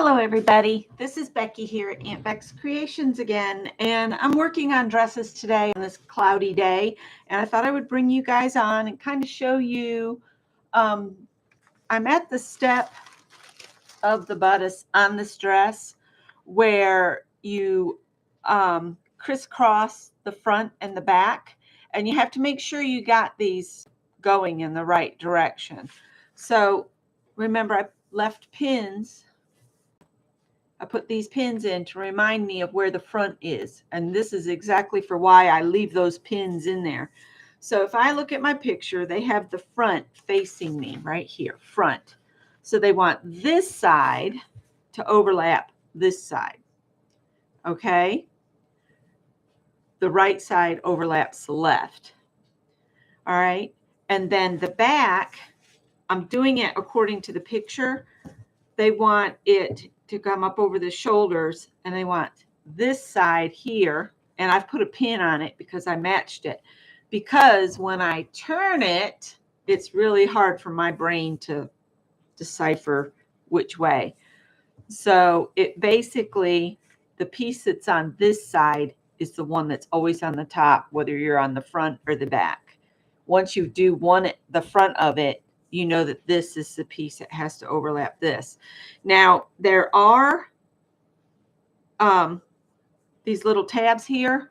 Hello everybody, this is Becky here at Aunt Beck's Creations again, and I'm working on dresses today on this cloudy day, and I thought I would bring you guys on and kind of show you, I'm at the step of the bodice on this dress where you crisscross the front and the back, and you have to make sure you got these going in the right direction. So remember, I left pins. I put these pins in to remind me of where the front is. And this is exactly for why I leave those pins in there. So if I look at my picture, they have the front facing me right here, front. So they want this side to overlap this side. Okay? The right side overlaps the left. All right? And then the back, I'm doing it according to the picture. They want it to come up over the shoulders, and they want this side here, and I've put a pin on it because I matched it, because when I turn it, it's really hard for my brain to decipher which way. So it basically, the piece that's on this side is the one that's always on the top, whether you're on the front or the back. Once you do the front of it, you know that this is the piece that has to overlap this. Now, there are these little tabs here,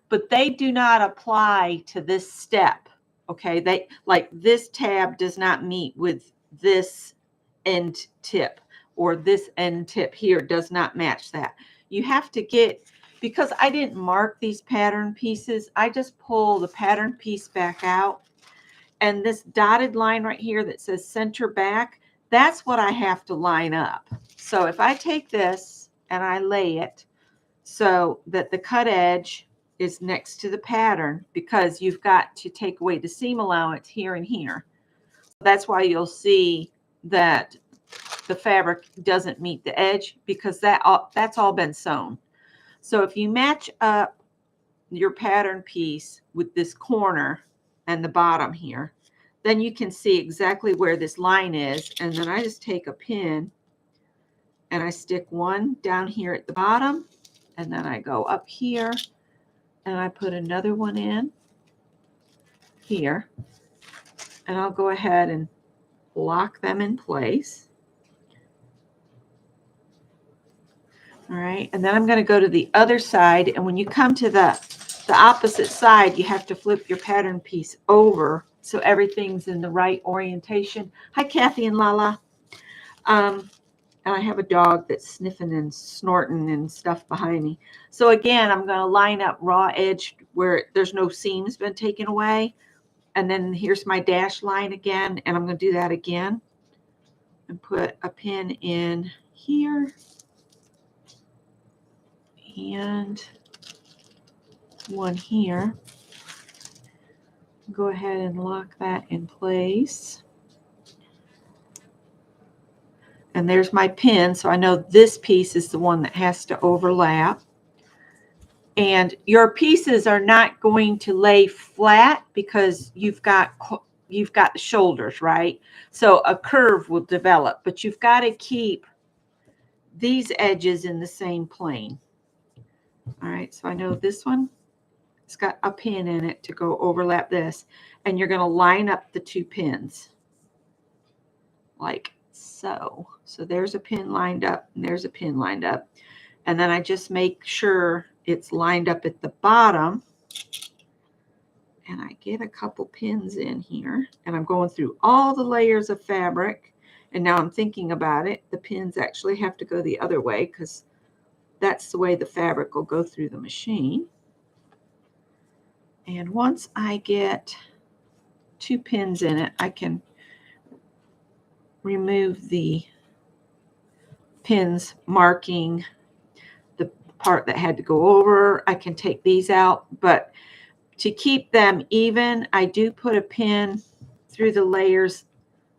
but they do not apply to this step. Okay, they like this tab does not meet with this end tip, or this end tip here does not match that. You have to get, because I didn't mark these pattern pieces, I just pull the pattern piece back out. And this dotted line right here that says center back, that's what I have to line up. So if I take this and I lay it so that the cut edge is next to the pattern, because you've got to take away the seam allowance here and here. That's why you'll see that the fabric doesn't meet the edge, because that's all been sewn. So if you match up your pattern piece with this corner and the bottom here, then you can see exactly where this line is. And then I just take a pin and I stick one down here at the bottom, and then I go up here and I put another one in here, and I'll go ahead and lock them in place. All right, and then I'm going to go to the other side, and when you come to the opposite side, you have to flip your pattern piece over so everything's in the right orientation. Hi, Kathy and Lala. And I have a dog that's sniffing and snorting and stuff behind me. So again, I'm going to line up raw edge where there's no seams been taken away. And then here's my dash line again, and I'm going to do that again and put a pin in here and one here. Go ahead and lock that in place. And there's my pin, so I know this piece is the one that has to overlap. And your pieces are not going to lay flat because you've got the shoulders, right? So a curve will develop, but you've got to keep these edges in the same plane. All right, so I know this one, it's got a pin in it to go overlap this, and you're going to line up the two pins like so. So there's a pin lined up, and there's a pin lined up. And then I just make sure it's lined up at the bottom, and I get a couple pins in here, and I'm going through all the layers of fabric. And now I'm thinking about it, the pins actually have to go the other way, because that's the way the fabric will go through the machine. And once I get two pins in it, I can remove the pins marking the part that had to go over. I can take these out, but to keep them even, I do put a pin through the layers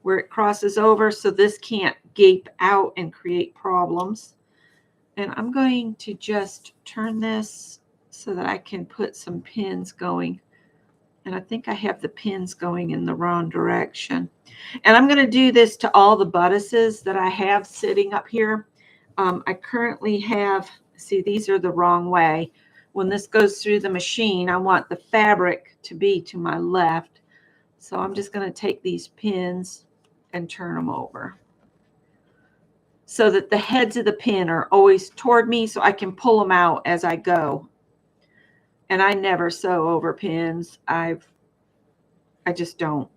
where it crosses over, so this can't gape out and create problems. And I'm going to just turn this so that I can put some pins going. And I think I have the pins going in the wrong direction. And I'm going to do this to all the bodices that I have sitting up here. I currently have, see, these are the wrong way. When this goes through the machine, I want the fabric to be to my left. So I'm just going to take these pins and turn them over so that the heads of the pin are always toward me so I can pull them out as I go. And I never sew over pins. I just don't.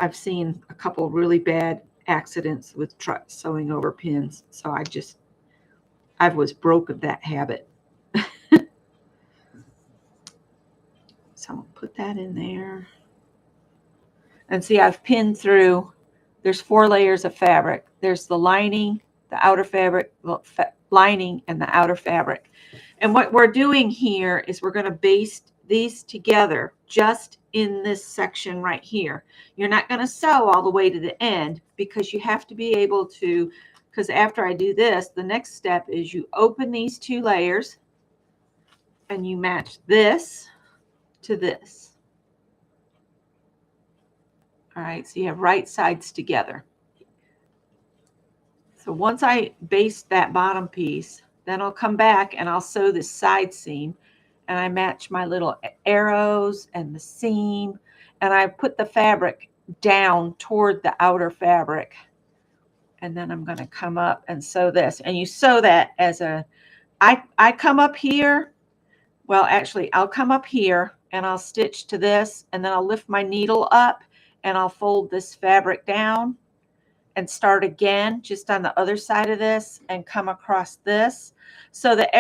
I've seen a couple really bad accidents with sewing over pins. So I was broke of that habit. So I'll put that in there. And see, I've pinned through, there's 4 layers of fabric. There's the lining, the outer fabric, lining, and the outer fabric. And what we're doing here is we're going to baste these together just in this section right here. You're not going to sew all the way to the end because you have to be able to, because after I do this, the next step is you open these 2 layers and you match this to this. All right, so you have right sides together. So once I baste that bottom piece, then I'll come back and I'll sew this side seam, and I match my little arrows and the seam, and I put the fabric down toward the outer fabric. And then I'm going to come up and sew this. And you sew that as I come up here. Well, actually, I'll come up here and I'll stitch to this, and then I'll lift my needle up and I'll fold this fabric down and start again just on the other side of this and come across this so that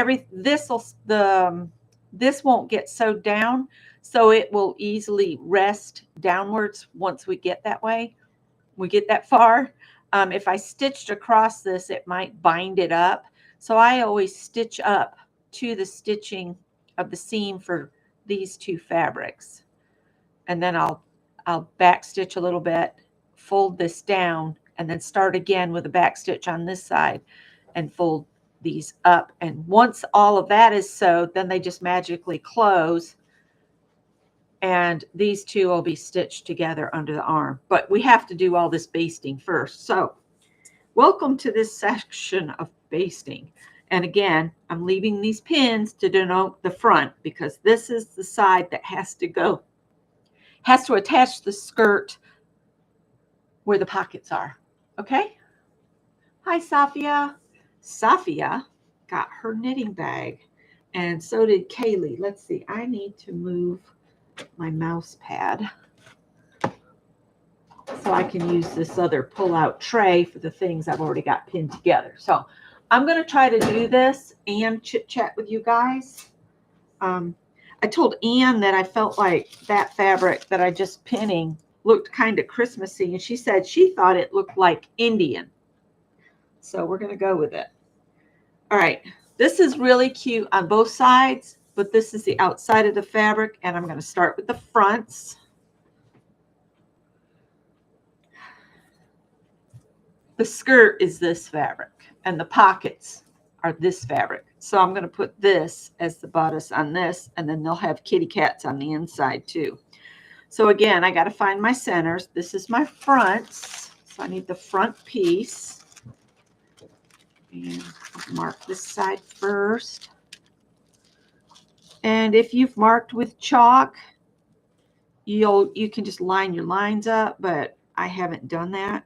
this won't get sewed down, so it will easily rest downwards once we get that way. We get that far. If I stitched across this, it might bind it up. So I always stitch up to the stitching of the seam for these 2 fabrics. And then I'll back stitch a little bit, fold this down, and then start again with a back stitch on this side and fold these up. And once all of that is sewed, then they just magically close, and these 2 will be stitched together under the arm. But we have to do all this basting first. So welcome to this section of basting. And again, I'm leaving these pins to denote the front because this is the side that has to attach the skirt where the pockets are. Okay? Hi, Safia. Safia got her knitting bag, and so did Kaylee. Let's see. I need to move my mouse pad so I can use this other pull-out tray for the things I've already got pinned together. So I'm going to try to do this and chit-chat with you guys. I told Anne that I felt like that fabric that I just pinning looked kind of Christmassy, and she said she thought it looked like Indian. So we're going to go with it. All right. This is really cute on both sides, but this is the outside of the fabric, and I'm going to start with the fronts. The skirt is this fabric, and the pockets are this fabric. So I'm going to put this as the bodice on this, and then they'll have kitty cats on the inside too. So again, I got to find my centers. This is my fronts. So I need the front piece. And I'll mark this side first. And if you've marked with chalk, you can just line your lines up, but I haven't done that.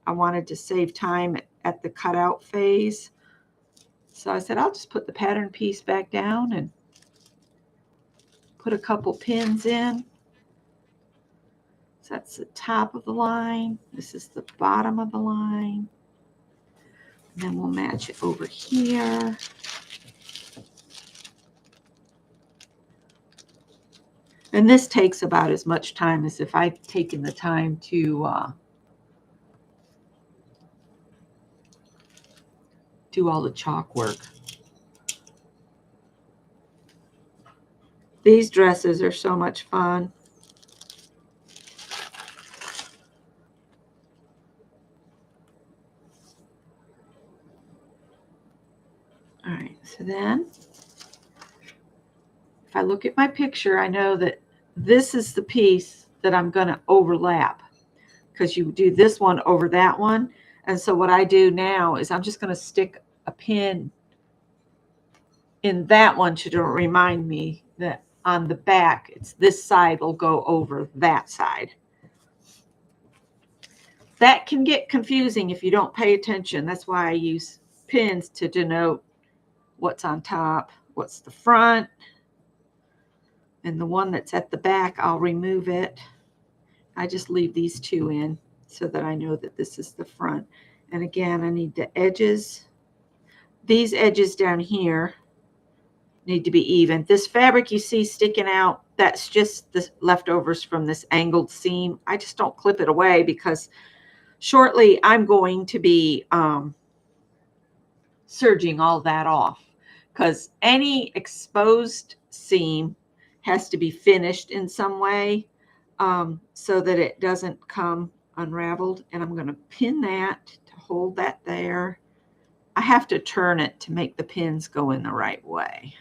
I wanted to save time at the cutout phase. So I said, I'll just put the pattern piece back down and put a couple pins in. So that's the top of the line. This is the bottom of the line. And then we'll match it over here. And this takes about as much time as if I've taken the time to do all the chalk work. These dresses are so much fun. All right, so then if I look at my picture, I know that this is the piece that I'm going to overlap, because you do this one over that one. And so what I do now is I'm just going to stick a pin in that one to remind me that on the back, it's this side will go over that side. That can get confusing if you don't pay attention. That's why I use pins to denote what's on top, what's the front, and the one that's at the back, I'll remove it. I just leave these two in so that I know that this is the front. And again, I need the edges. These edges down here need to be even. This fabric you see sticking out, that's just the leftovers from this angled seam. I just don't clip it away because shortly I'm going to be serging all that off, because any exposed seam has to be finished in some way so that it doesn't come unraveled. And I'm going to pin that to hold that there. I have to turn it to make the pins go in the right way.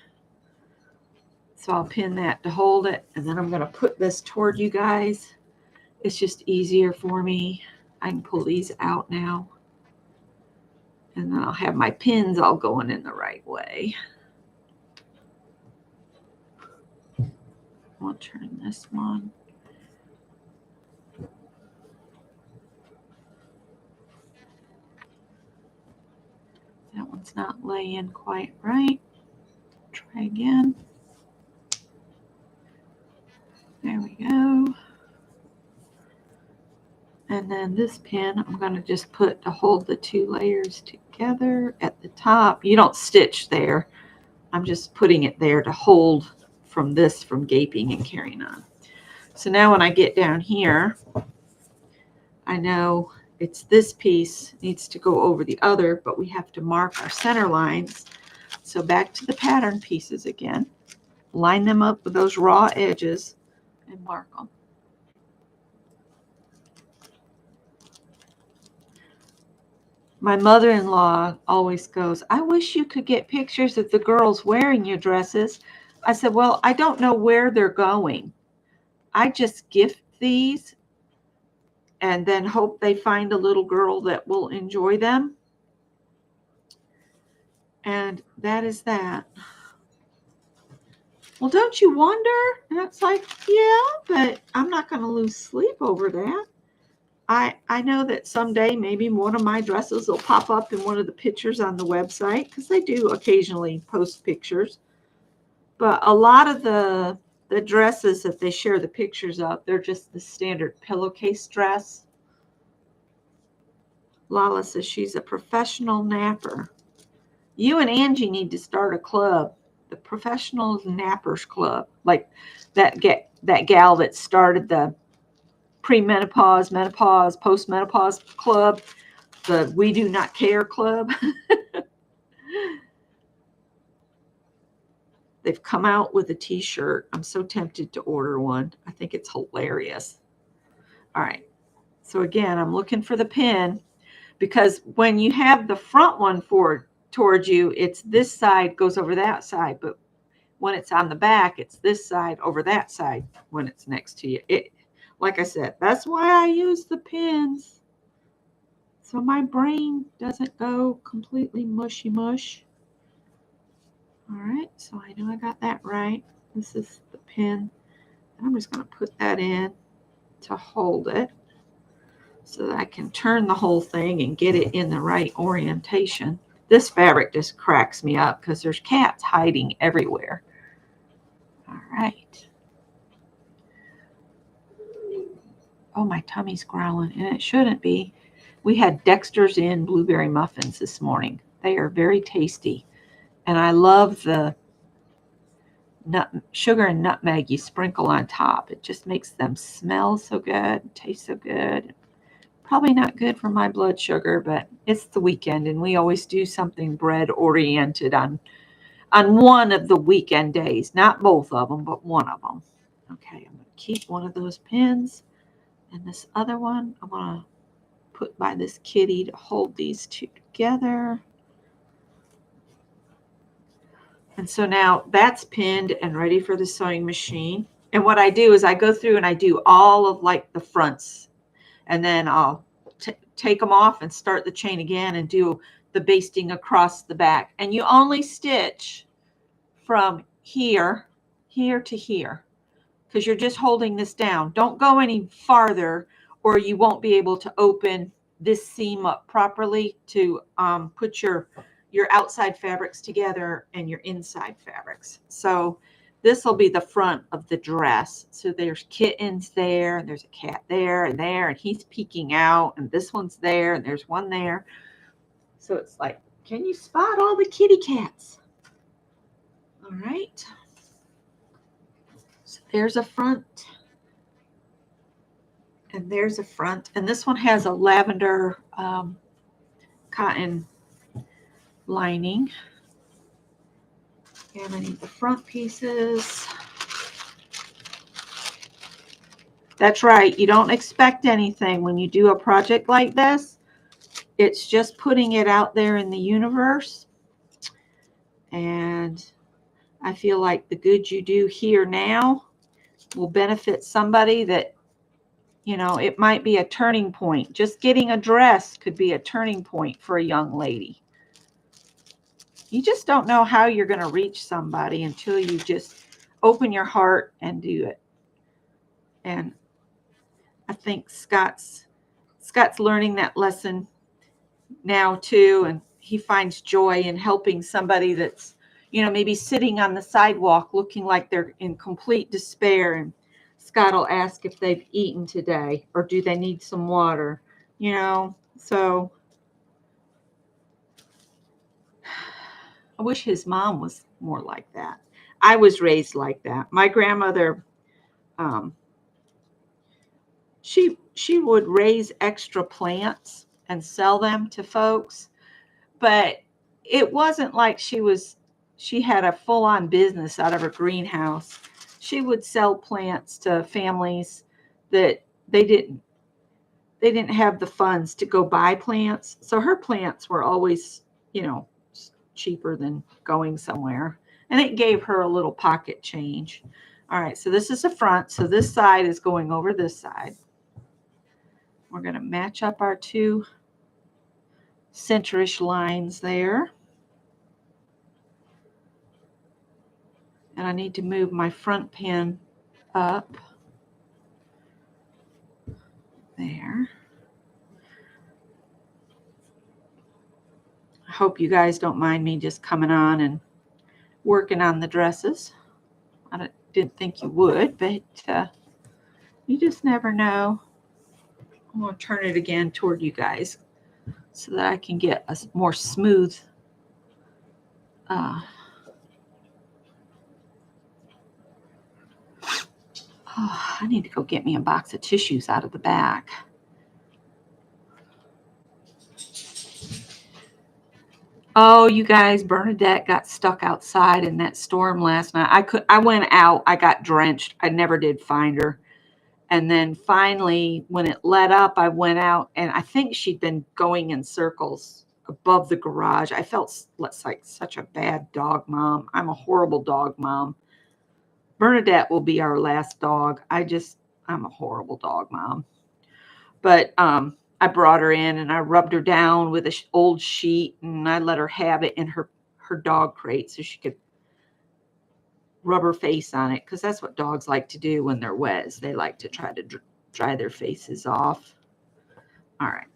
So I'll pin that to hold it, and then I'm going to put this toward you guys. It's just easier for me. I can pull these out now. And then I'll have my pins all going in the right way. I'll turn this one. That one's not laying quite right. Try again. There we go. And then this pin, I'm going to just put to hold the two layers together at the top. You don't stitch there. I'm just putting it there to hold from this from gaping and carrying on. So now when I get down here, I know it's this piece needs to go over the other, but we have to mark our center lines. So back to the pattern pieces again. Line them up with those raw edges and mark them. My mother-in-law always goes, I wish you could get pictures of the girls wearing your dresses. I said, well, I don't know where they're going. I just gift these and then hope they find a little girl that will enjoy them. And that is that. Well, don't you wonder? And it's like, yeah, but I'm not going to lose sleep over that. I know that someday maybe one of my dresses will pop up in one of the pictures on the website, because they do occasionally post pictures. But a lot of the dresses that they share the pictures of, they're just the standard pillowcase dress. Lala says she's a professional napper. You and Angie need to start a club, the Professional Nappers Club, like that gal that started the premenopause, menopause, postmenopause club, the We Do Not Care club. They've come out with a t-shirt. I'm so tempted to order one. I think it's hilarious. All right. So again, I'm looking for the pin, because when you have the front one towards you, it's this side goes over that side. But when it's on the back, it's this side over that side when it's next to you. Like I said, that's why I use the pins. So my brain doesn't go completely mushy mush. All right, so I know I got that right. This is the pin. And I'm just going to put that in to hold it so that I can turn the whole thing and get it in the right orientation. This fabric just cracks me up because there's cats hiding everywhere. All right. Oh, my tummy's growling, and it shouldn't be. We had Dexter's Inn blueberry muffins this morning. They are very tasty, and I love the sugar and nutmeg you sprinkle on top. It just makes them smell so good, taste so good. Probably not good for my blood sugar, but it's the weekend, and we always do something bread-oriented on one of the weekend days. Not both of them, but one of them. Okay, I'm going to keep one of those pins. And this other one, I want to put by this kitty to hold these two together. And so now that's pinned and ready for the sewing machine. And what I do is I go through and I do all of like the fronts. And then I'll take them off and start the chain again and do the basting across the back. And you only stitch from here to here, because you're just holding this down. Don't go any farther or you won't be able to open this seam up properly to put your outside fabrics together and your inside fabrics. So this will be the front of the dress. So there's kittens there, and there's a cat there, and he's peeking out, and this one's there, and there's one there. So it's like, can you spot all the kitty cats? All right. So there's a front. And there's a front. And this one has a lavender cotton lining. And I need the front pieces. That's right. You don't expect anything when you do a project like this. It's just putting it out there in the universe. And I feel like the good you do here now will benefit somebody that, you know, it might be a turning point. Just getting a dress could be a turning point for a young lady. You just don't know how you're going to reach somebody until you just open your heart and do it. And I think Scott's learning that lesson now too, and he finds joy in helping somebody that's, you know, maybe sitting on the sidewalk looking like they're in complete despair, and Scott will ask if they've eaten today or do they need some water, you know. So I wish his mom was more like that. I was raised like that. My grandmother, she would raise extra plants and sell them to folks, but it wasn't like she had a full-on business out of her greenhouse. She would sell plants to families that they didn't have the funds to go buy plants. So her plants were always, you know, cheaper than going somewhere. And it gave her a little pocket change. All right, so this is the front. So this side is going over this side. We're going to match up our two centerish lines there. And I need to move my front pin up there. I hope you guys don't mind me just coming on and working on the dresses. I didn't think you would, but you just never know. I'm going to turn it again toward you guys so that I can get a more smooth I need to go get me a box of tissues out of the back. Oh, you guys, Bernadette got stuck outside in that storm last night. I went out, I got drenched. I never did find her. And then finally, when it let up, I went out, and I think she'd been going in circles above the garage. I felt like such a bad dog mom. I'm a horrible dog mom. Bernadette will be our last dog. I'm a horrible dog mom. But I brought her in and I rubbed her down with an old sheet, and I let her have it in her dog crate so she could rub her face on it, because that's what dogs like to do when they're wet, is they like to try to dry their faces off. All right.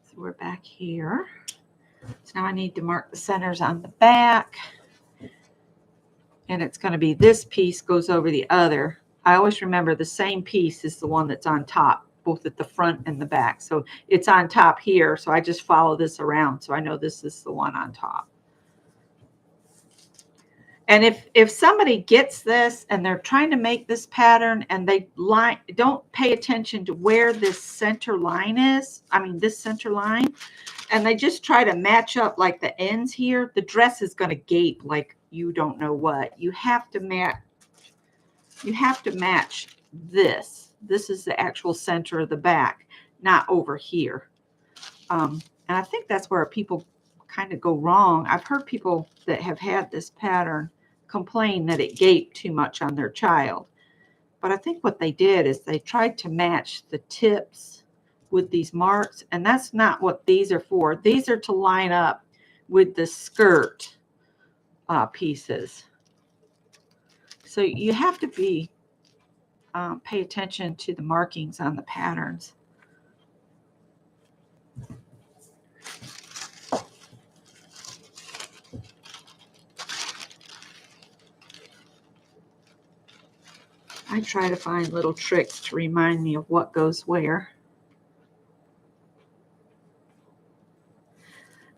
So we're back here. So now I need to mark the centers on the back. And it's going to be this piece goes over the other. I always remember the same piece is the one that's on top, both at the front and the back. So it's on top here. So I just follow this around. So I know this is the one on top. And if somebody gets this and they're trying to make this pattern and they don't pay attention to where this center line is, this center line, and they just try to match up like the ends here, the dress is going to gape like you don't know what. You have to match. You have to match this. This is the actual center of the back, not over here. And I think that's where people kind of go wrong. I've heard people that have had this pattern complain that it gaped too much on their child. But I think what they did is they tried to match the tips with these marks, and that's not what these are for. These are to line up with the skirt pieces. So you have to be pay attention to the markings on the patterns. I try to find little tricks to remind me of what goes where.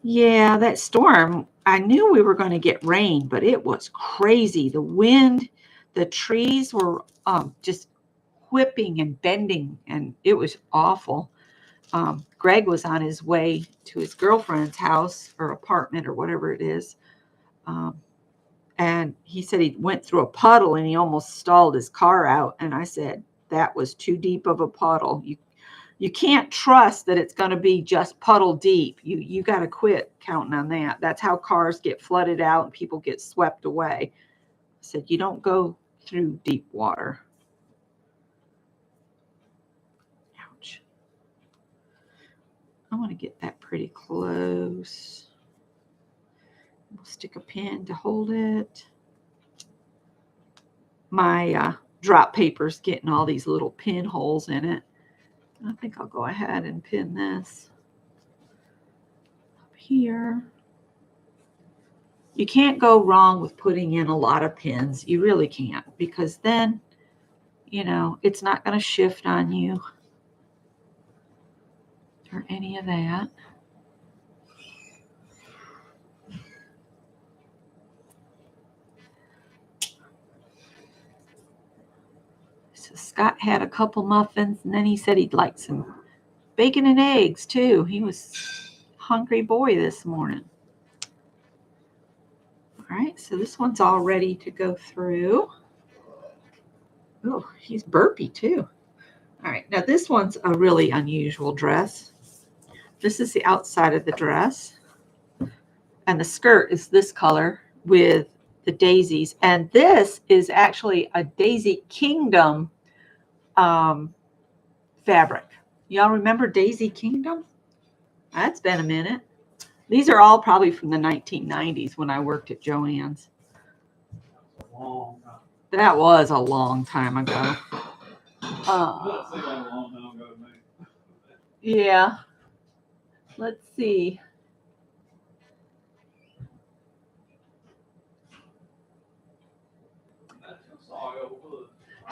Yeah, that storm, I knew we were going to get rain, but it was crazy. The wind, the trees were just whipping and bending, and it was awful. Greg was on his way to his girlfriend's house or apartment or whatever it is. And he said he went through a puddle and he almost stalled his car out. And I said, that was too deep of a puddle. You can't trust that it's going to be just puddle deep. You got to quit counting on that. That's how cars get flooded out and people get swept away. I said, you don't go through deep water. Ouch. I want to get that pretty close. We'll stick a pin to hold it. My drop paper's getting all these little pinholes in it. I think I'll go ahead and pin this up here. You can't go wrong with putting in a lot of pins. You really can't, because then, you know, it's not going to shift on you or any of that. So Scott had a couple muffins, and then he said he'd like some bacon and eggs too. He was a hungry boy this morning. All right, so this one's all ready to go through. Oh, he's burpy too. All right, now this one's a really unusual dress. This is the outside of the dress, and the skirt is this color with the daisies, and this is actually a Daisy Kingdom fabric. Y'all remember Daisy Kingdom? That's been a minute. These are all probably from the 1990s when I worked at Joann's. That was a long time ago. Yeah. Let's see.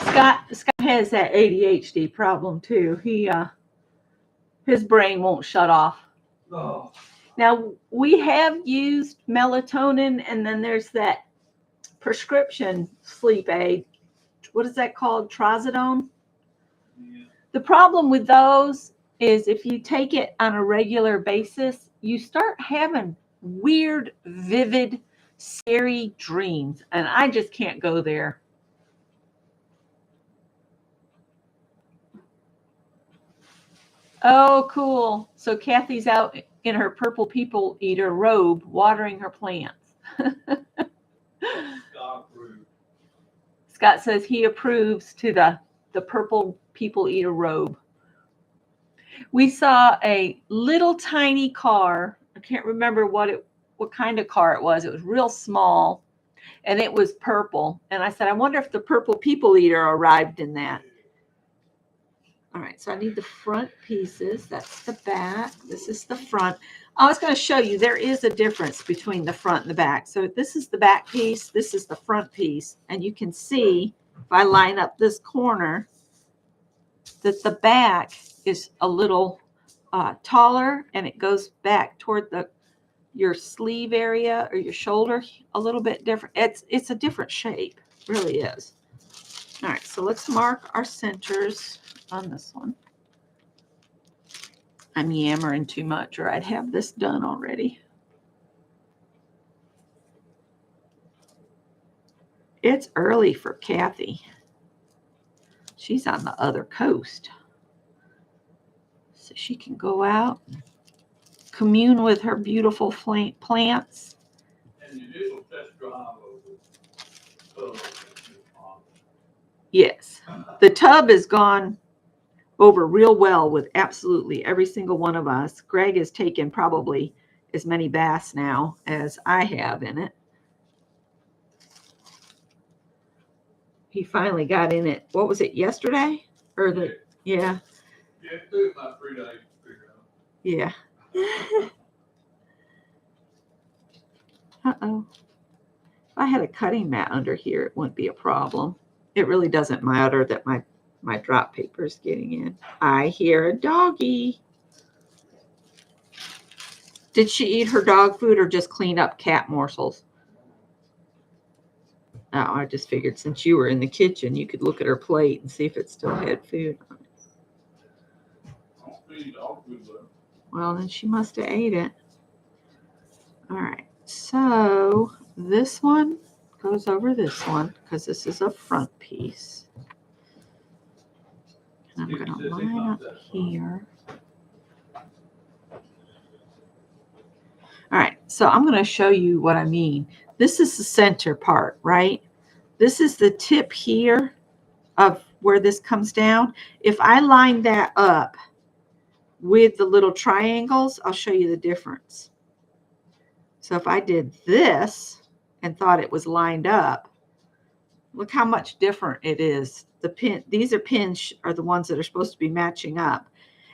Scott has that ADHD problem too. His brain won't shut off. Oh. Now, we have used melatonin, and then there's that prescription sleep aid. What is that called? Trazodone? Yeah. The problem with those is if you take it on a regular basis, you start having weird, vivid, scary dreams, and I just can't go there. Oh, cool. So Kathy's out in her purple people eater robe watering her plants. Scott says he approves to the purple people eater robe. We saw a little tiny car. I can't remember what kind of car it was. It was real small, and it was purple. And I said, I wonder if the purple people eater arrived in that. All right, so I need the front pieces. That's the back. This is the front. I was going to show you there is a difference between the front and the back. So this is the back piece. This is the front piece. And you can see if I line up this corner that the back is a little taller, and it goes back toward your sleeve area or your shoulder a little bit different. It's a different shape. It really is. All right, so let's mark our centers on this one. I'm yammering too much, or I'd have this done already. It's early for Kathy. She's on the other coast. So she can go out and commune with her beautiful plants. And the initial test drive of yes. The tub is gone over real well with absolutely every single one of us. Greg has taken probably as many baths now as I have in it. He finally got in it. What was it, yesterday? Or the yeah. Yeah, it took about 3 days to figure out. Yeah. Uh-oh. If I had a cutting mat under here, it wouldn't be a problem. It really doesn't matter that my drop paper is getting in. I hear a doggy. Did she eat her dog food or just clean up cat morsels? Oh, I just figured since you were in the kitchen, you could look at her plate and see if it still had food on it. I don't feed dog food though. Well, then she must have ate it. All right, so this one goes over this one because this is a front piece. And I'm going to line up here. All right, so I'm going to show you what I mean. This is the center part, right? This is the tip here of where this comes down. If I line that up with the little triangles, I'll show you the difference. So if I did this and thought it was lined up, look how much different it is. The pin, these are pins are the ones that are supposed to be matching up.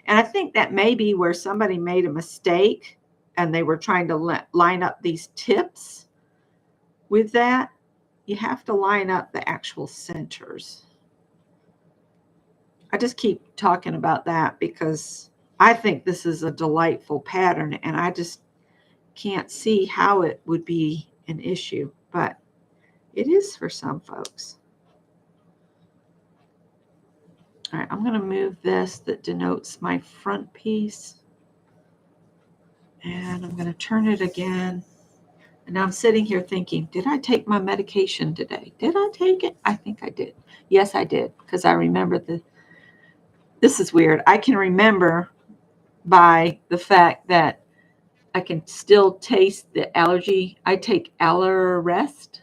And I think that may be where somebody made a mistake and they were trying to line up these tips with that. You have to line up the actual centers. I just keep talking about that because I think this is a delightful pattern and I just can't see how it would be an issue, but it is for some folks. All right, I'm going to move this that denotes my front piece. And I'm going to turn it again. And now I'm sitting here thinking, did I take my medication today? Did I take it? I think I did. Yes, I did, because I remember this is weird. I can remember by the fact that I can still taste the allergy. I take Allerest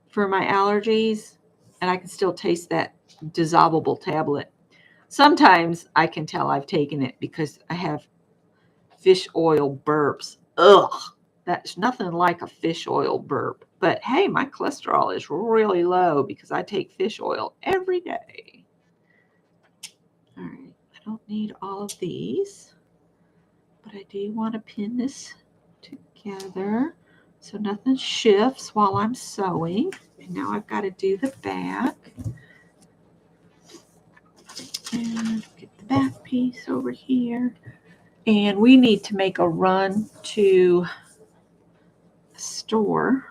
for my allergies, and I can still taste that dissolvable tablet. Sometimes I can tell I've taken it because I have fish oil burps. Ugh, that's nothing like a fish oil burp. But hey, my cholesterol is really low because I take fish oil every day. All right, I don't need all of these, but I do want to pin this together so nothing shifts while I'm sewing. And now I've got to do the back. And get the back piece over here. And we need to make a run to the store.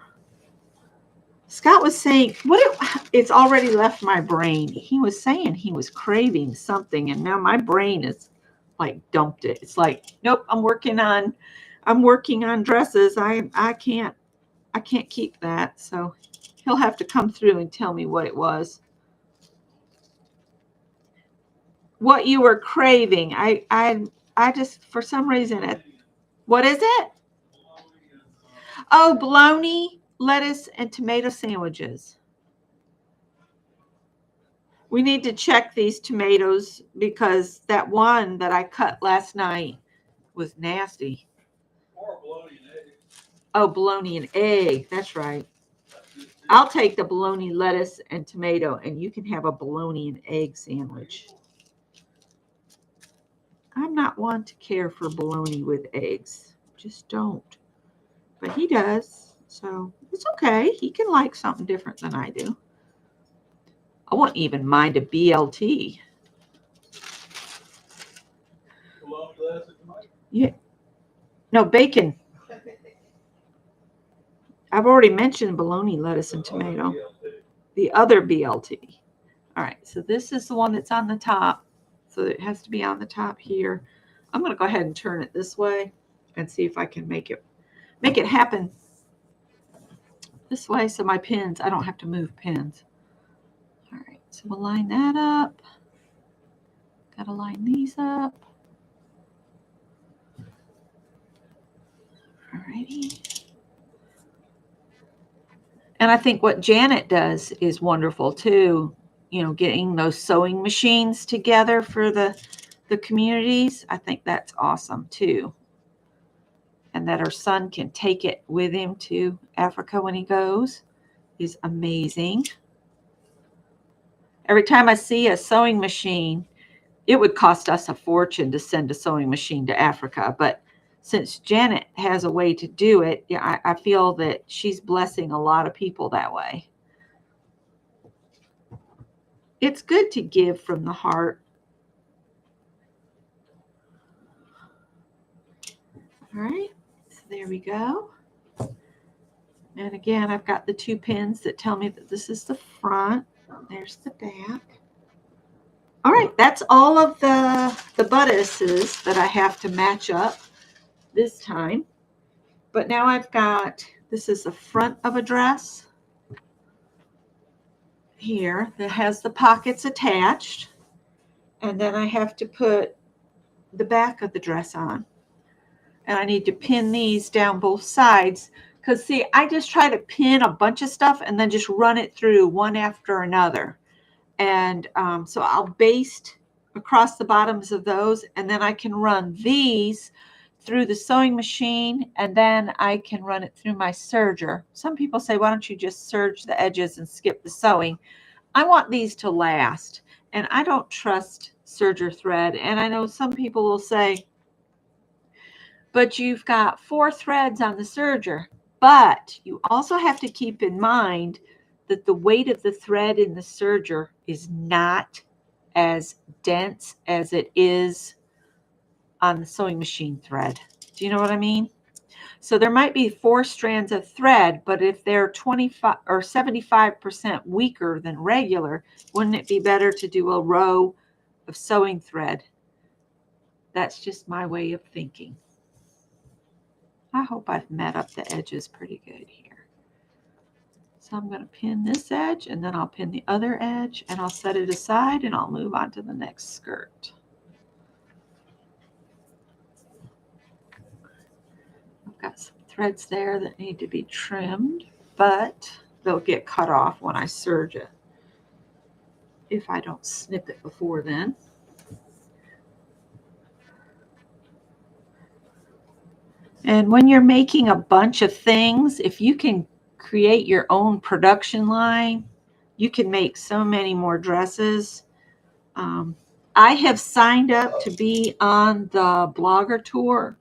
Scott was saying, it's already left my brain. He was saying he was craving something, and now my brain is like dumped it. It's like, nope, I'm working on dresses. I can't keep that. So he'll have to come through and tell me what it was. What you were craving. I just, for some reason, what is it? Oh, bologna, lettuce, and tomato sandwiches. We need to check these tomatoes because that one that I cut last night was nasty. Or bologna and egg. Oh, bologna and egg. That's right. I'll take the bologna, lettuce, and tomato, and you can have a bologna and egg sandwich. I'm not one to care for bologna with eggs. Just don't. But he does, so it's okay. He can like something different than I do. I wouldn't even mind a BLT. Yeah. No, bacon. I've already mentioned bologna, lettuce, and tomato. The other BLT. All right, so this is the one that's on the top. So it has to be on the top here. I'm going to go ahead and turn it this way and see if I can make it happen this way so my pins, I don't have to move pins. All right, so we'll line that up. Got to line these up. All righty. And I think what Janet does is wonderful too. getting those sewing machines together for the communities. I think that's awesome too. And that our son can take it with him to Africa when he goes is amazing. Every time I see a sewing machine, it would cost us a fortune to send a sewing machine to Africa. But since Janet has a way to do it, yeah, I feel that she's blessing a lot of people that way. It's good to give from the heart. All right, so there we go. And again, I've got the 2 pins that tell me that this is the front. There's the back. All right, that's all of the bodices that I have to match up this time. But now I've got, this is the front of a dress here that has the pockets attached. And then I have to put the back of the dress on. And I need to pin these down both sides. Because see, I just try to pin a bunch of stuff and then just run it through one after another. And so I'll baste across the bottoms of those, and then I can run these through the sewing machine, and then I can run it through my serger. Some people say, why don't you just serge the edges and skip the sewing? I want these to last, and I don't trust serger thread. And I know some people will say, but you've got 4 threads on the serger. But you also have to keep in mind that the weight of the thread in the serger is not as dense as it is on the sewing machine thread. Do you know what I mean? So there might be 4 strands of thread, but if they're 25 or 75% weaker than regular, wouldn't it be better to do a row of sewing thread? That's just my way of thinking. I hope I've met up the edges pretty good here. So I'm going to pin this edge, and then I'll pin the other edge, and I'll set it aside, and I'll move on to the next skirt. I've got some threads there that need to be trimmed, but they'll get cut off when I serge it, if I don't snip it before then. And when you're making a bunch of things, if you can create your own production line, you can make so many more dresses. I have signed up to be on the vlogger tour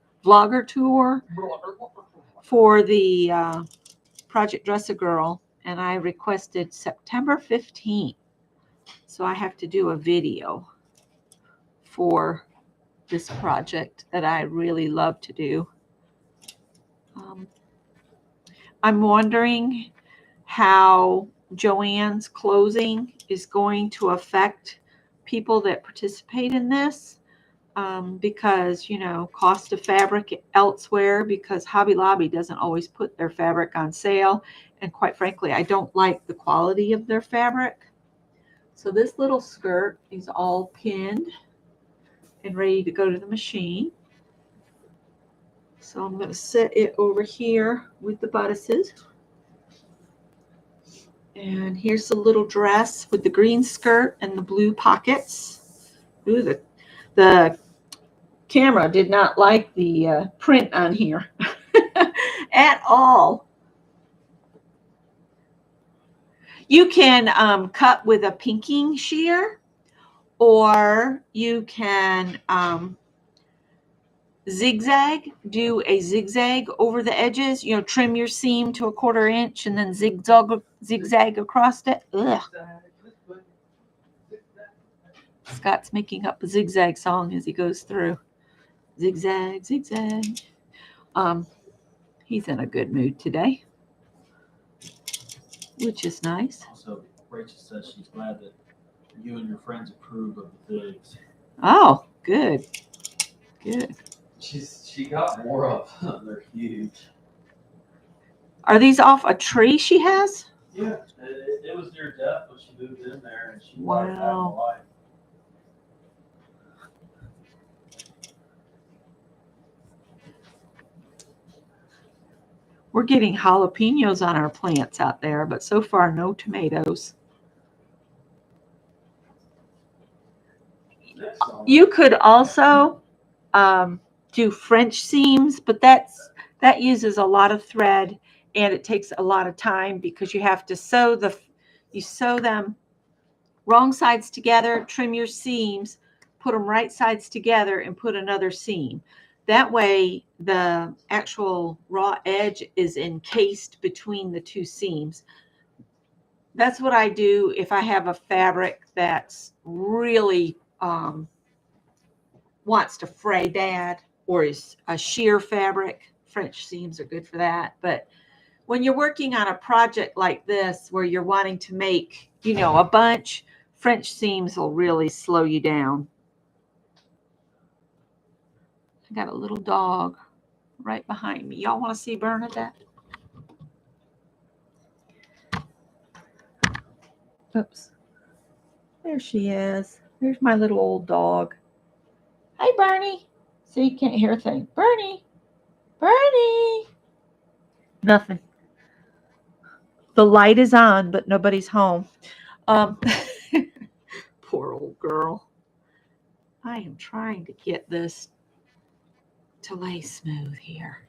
for the Project Dress a Girl, and I requested September 15th. So I have to do a video for this project that I really love to do. I'm wondering how Joann's closing is going to affect people that participate in this, because, cost of fabric elsewhere, because Hobby Lobby doesn't always put their fabric on sale. And quite frankly, I don't like the quality of their fabric. So this little skirt is all pinned and ready to go to the machine. So I'm going to set it over here with the bodices. And here's the little dress with the green skirt and the blue pockets. Ooh, the camera did not like the print on here at all. You can cut with a pinking shear, or you can do a zigzag over the edges, trim your seam to 1/4 inch and then zigzag across it. Ugh. Scott's making up a zigzag song as he goes through. Zigzag, zigzag. He's in a good mood today, which is nice. Also, Rachel says she's glad that you and your friends approve of the figs. Oh, good. Good. She got more of them. They're huge. Are these off a tree she has? Yeah, it was near death when she moved in there, and she Wow. brought it back to life. We're getting jalapenos on our plants out there, but so far no tomatoes. You could also do French seams, but that uses a lot of thread and it takes a lot of time because you have to you sew them wrong sides together, trim your seams, put them right sides together, and put another seam. That way, the actual raw edge is encased between the two seams. That's what I do if I have a fabric that's really wants to fray bad or is a sheer fabric. French seams are good for that. But when you're working on a project like this where you're wanting to make, a bunch, French seams will really slow you down. I got a little dog right behind me. Y'all want to see Bernadette? Oops. There she is. There's my little old dog. Hi, Bernie. So you can't hear a thing. Bernie. Bernie. Nothing. The light is on, but nobody's home. Poor old girl. I am trying to get this to lay smooth here.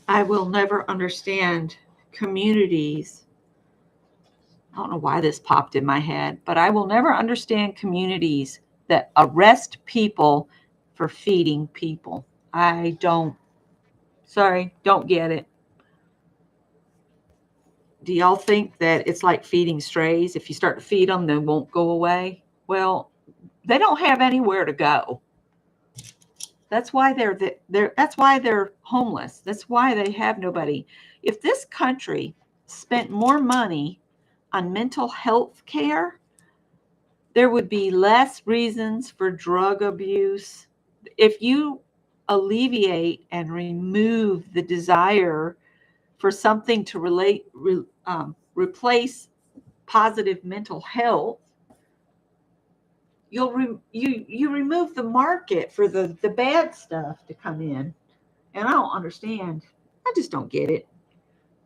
I will never understand communities. I don't know why this popped in my head, but I will never understand communities that arrest people for feeding people. I don't get it. Do y'all think that it's like feeding strays? If you start to feed them, they won't go away? Well, they don't have anywhere to go. That's why that's why they're homeless. That's why they have nobody. If this country spent more money on mental health care, there would be less reasons for drug abuse. If you alleviate and remove the desire for something to replace positive mental health, you remove the market for the bad stuff to come in. And I don't understand. I just don't get it.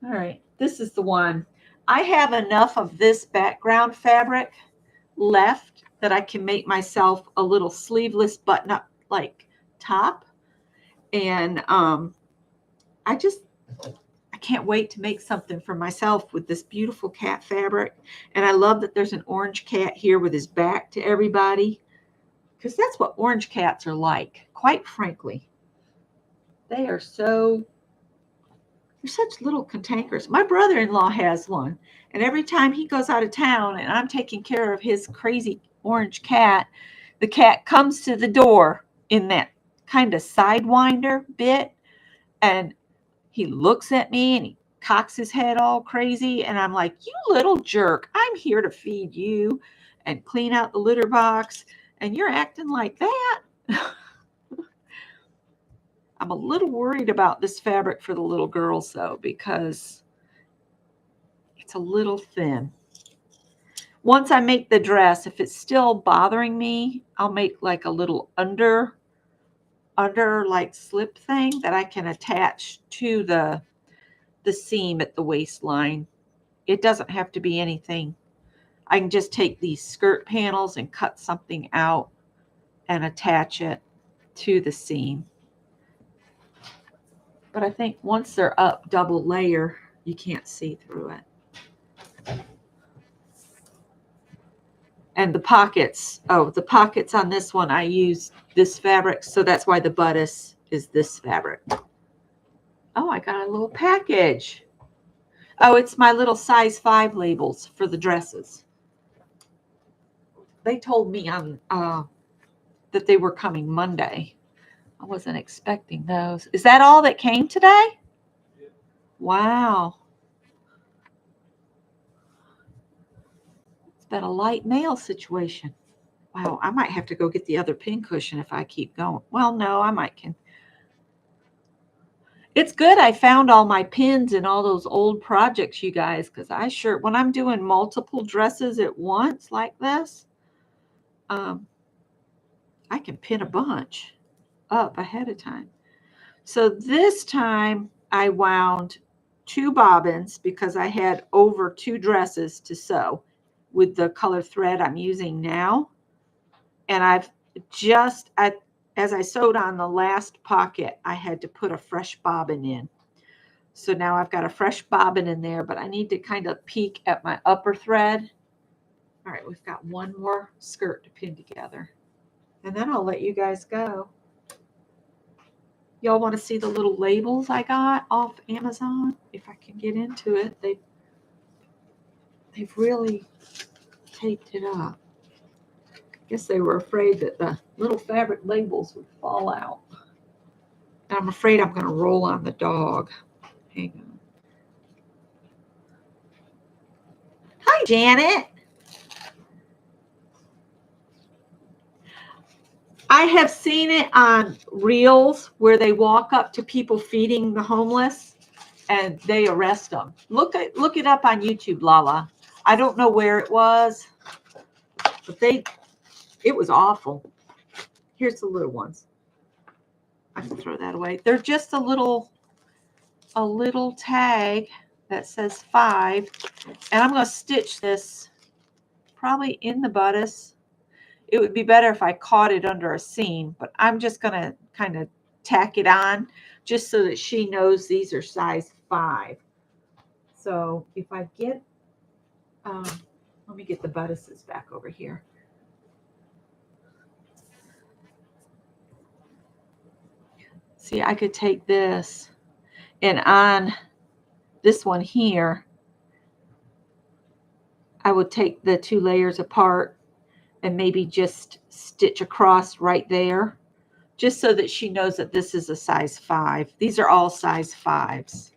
All right, this is the one. I have enough of this background fabric left that I can make myself a little sleeveless button up like top. And I can't wait to make something for myself with this beautiful cat fabric. And I love that there's an orange cat here with his back to everybody, because that's what orange cats are like, quite frankly. They're such little cantankerous. My brother-in-law has one, and every time he goes out of town and I'm taking care of his crazy orange cat, the cat comes to the door in that kind of sidewinder bit, and he looks at me and he cocks his head all crazy, and I'm like, you little jerk, I'm here to feed you and clean out the litter box, and you're acting like that. I'm a little worried about this fabric for the little girls, though, because it's a little thin. Once I make the dress, if it's still bothering me, I'll make like a little under like slip thing that I can attach to the seam at the waistline. It doesn't have to be anything. I can just take these skirt panels and cut something out and attach it to the seam. But I think once they're up double layer, you can't see through it. And the pockets on this one, I use this fabric, so that's why the bodice is this fabric. Oh, I got a little package. Oh, it's my little size 5 labels for the dresses. They told me on that they were coming Monday. I wasn't expecting those. Is that all that came today? Wow. It's been a light mail situation. Wow, I might have to go get the other pincushion if I keep going. Well, no, I might can. It's good I found all my pins and all those old projects, you guys, because when I'm doing multiple dresses at once like this, I can pin a bunch. up ahead of time. So this time I wound 2 bobbins because I had over 2 dresses to sew with the color thread I'm using now. And I've just, as I sewed on the last pocket, I had to put a fresh bobbin in. So now I've got a fresh bobbin in there, but I need to kind of peek at my upper thread. All right, we've got one more skirt to pin together. And then I'll let you guys go. Y'all want to see the little labels I got off Amazon? If I can get into it, they've really taped it up. I guess they were afraid that the little fabric labels would fall out. And I'm afraid I'm going to roll on the dog. Hang on. Hi, Janet. I have seen it on reels where they walk up to people feeding the homeless and they arrest them. Look it up on YouTube, Lala. I don't know where it was, but it was awful. Here's the little ones. I can throw that away. They're just a little tag that says 5, and I'm going to stitch this probably in the bodice. It would be better if I caught it under a seam, but I'm just going to kind of tack it on just so that she knows these are size 5. So if I get, let me get the bodices back over here. See, I could take this and on this one here, I would take the 2 layers apart and maybe just stitch across right there, just so that she knows that this is a size 5. These are all size 5s.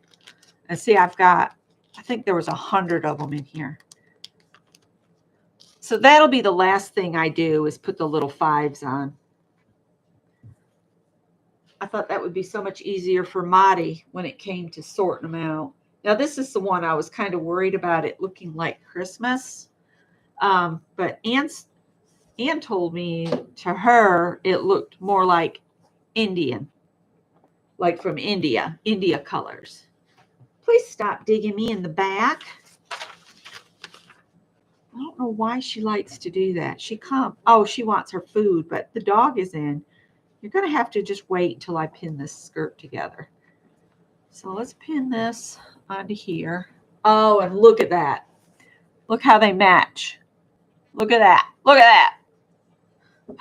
And see, I think there was 100 of them in here. So that'll be the last thing I do is put the little 5s on. I thought that would be so much easier for Maddie when it came to sorting them out. Now, this is the one I was kind of worried about it looking like Christmas. But Ann told me to her it looked more like Indian, like from India colors. Please stop digging me in the back. I don't know why she likes to do that. She wants her food, but the dog is in. You're going to have to just wait till I pin this skirt together. So let's pin this onto here. Oh, and look at that. Look how they match. Look at that. Look at that.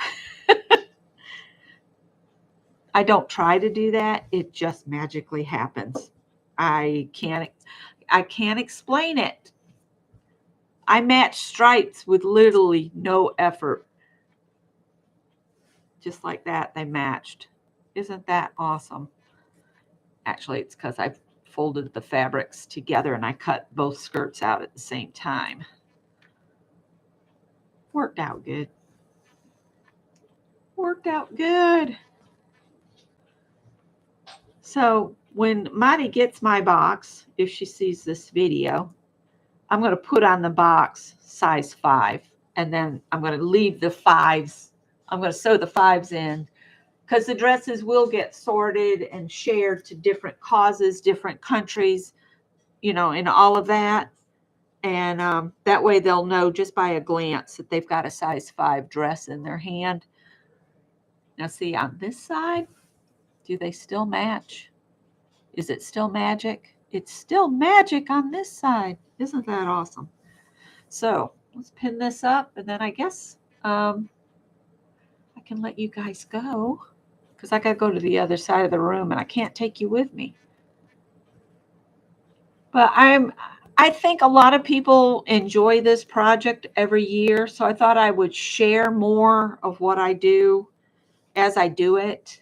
I don't try to do that. It just magically happens. I can't explain it. I match stripes with literally no effort. Just like that, they matched. Isn't that awesome? Actually, it's because I folded the fabrics together and I cut both skirts out at the same time. Worked out good. Worked out good. So when Maddie gets my box, if she sees this video, I'm going to put on the box size 5. And then I'm going to leave the 5s. I'm going to sew the 5s in because the dresses will get sorted and shared to different causes, different countries, and all of that. And that way they'll know just by a glance that they've got a size 5 dress in their hand. Now see, on this side, do they still match? Is it still magic? It's still magic on this side. Isn't that awesome? So let's pin this up, and then I guess I can let you guys go because I got to go to the other side of the room and I can't take you with me. But I think a lot of people enjoy this project every year, so I thought I would share more of what I do as I do it.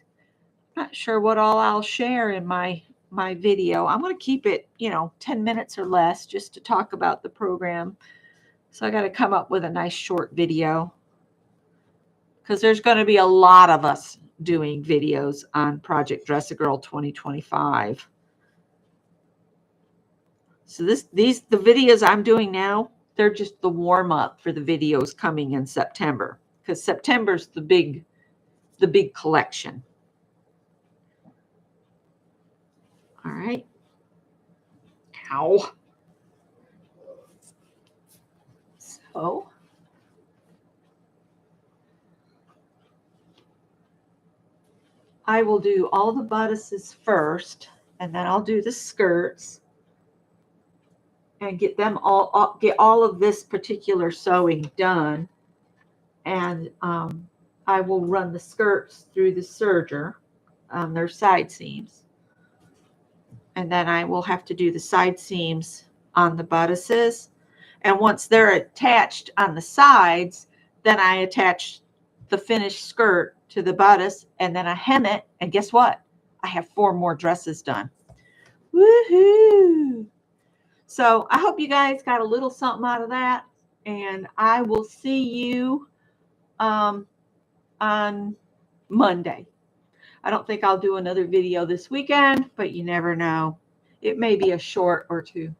Not sure what all I'll share in my video. I'm going to keep it, 10 minutes or less just to talk about the program. So I got to come up with a nice short video because there's going to be a lot of us doing videos on Project Dress a Girl 2025. So the videos I'm doing now, they're just the warm up for the videos coming in September because September's the big collection. right. Ow. So I will do all the bodices first, and then I'll do the skirts and get them all, get all of this particular sewing done. And I will run the skirts through the serger, their side seams. And then I will have to do the side seams on the bodices. And once they're attached on the sides, then I attach the finished skirt to the bodice, and then I hem it. And guess what? I have 4 more dresses done. Woohoo! So I hope you guys got a little something out of that. And I will see you on Monday. I don't think I'll do another video this weekend, but you never know. It may be a short or two.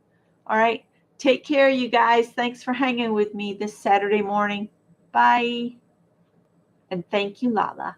All right. Take care, you guys. Thanks for hanging with me this Saturday morning. Bye. And thank you, Lala.